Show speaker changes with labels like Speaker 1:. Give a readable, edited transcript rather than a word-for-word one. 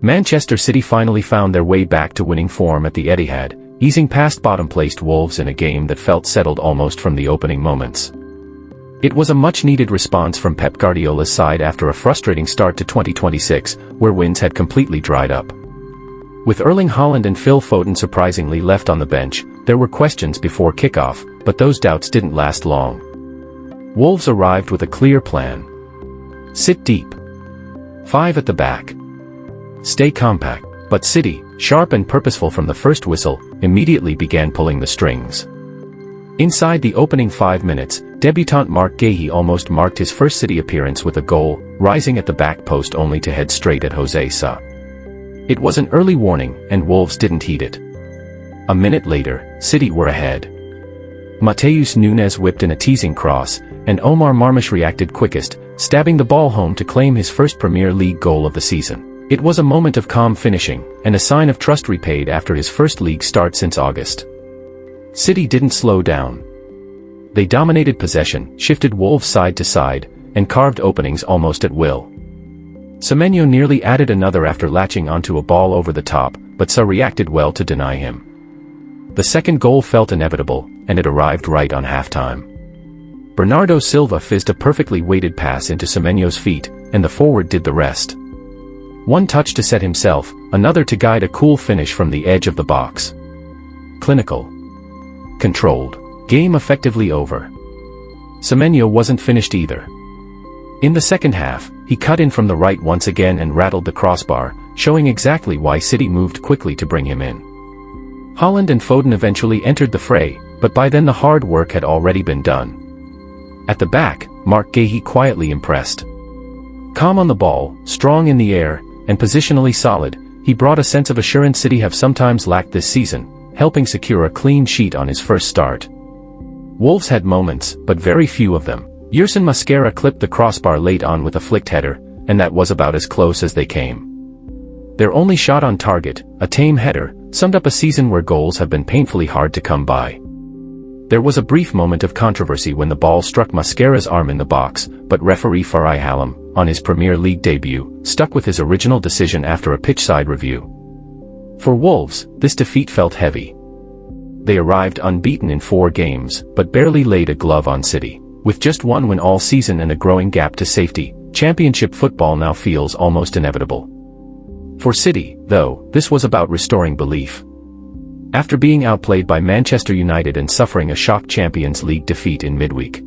Speaker 1: Manchester City finally found their way back to winning form at the Etihad, easing past bottom-placed Wolves in a game that felt settled almost from the opening moments. It was a much-needed response from Pep Guardiola's side after a frustrating start to 2026, where wins had completely dried up. With Erling Haaland and Phil Foden surprisingly left on the bench, there were questions before kickoff, but those doubts didn't last long. Wolves arrived with a clear plan. Sit deep. 5 at the back. Stay compact. But City, sharp and purposeful from the first whistle, immediately began pulling the strings. Inside the opening 5 minutes, debutant Marc Guéhi almost marked his first City appearance with a goal, rising at the back post only to head straight at José Sa. It was an early warning, and Wolves didn't heed it. A minute later, City were ahead. Matheus Nunes whipped in a teasing cross, and Omar Marmoush reacted quickest, stabbing the ball home to claim his first Premier League goal of the season. It was a moment of calm finishing, and a sign of trust repaid after his first league start since August. City didn't slow down. They dominated possession, shifted Wolves side to side, and carved openings almost at will. Semenyo nearly added another after latching onto a ball over the top, but Sa reacted well to deny him. The second goal felt inevitable, and it arrived right on halftime. Bernardo Silva fizzed a perfectly weighted pass into Semenyo's feet, and the forward did the rest. One touch to set himself, another to guide a cool finish from the edge of the box. Clinical. Controlled. Game effectively over. Semenyo wasn't finished either. In the second half, he cut in from the right once again and rattled the crossbar, showing exactly why City moved quickly to bring him in. Haaland and Foden eventually entered the fray, but by then the hard work had already been done. At the back, Marc Guéhi quietly impressed. Calm on the ball, strong in the air, and positionally solid, he brought a sense of assurance City have sometimes lacked this season, helping secure a clean sheet on his first start. Wolves had moments, but very few of them. Yerson Mosquera clipped the crossbar late on with a flicked header, and that was about as close as they came. Their only shot on target, a tame header, summed up a season where goals have been painfully hard to come by. There was a brief moment of controversy when the ball struck Mosquera's arm in the box, but referee Farai Hallam, on his Premier League debut, stuck with his original decision after a pitchside review. For Wolves, this defeat felt heavy. They arrived unbeaten in 4 games, but barely laid a glove on City. With just one win all season and a growing gap to safety, Championship football now feels almost inevitable. For City, though, this was about restoring belief. After being outplayed by Manchester United and suffering a shock Champions League defeat in midweek,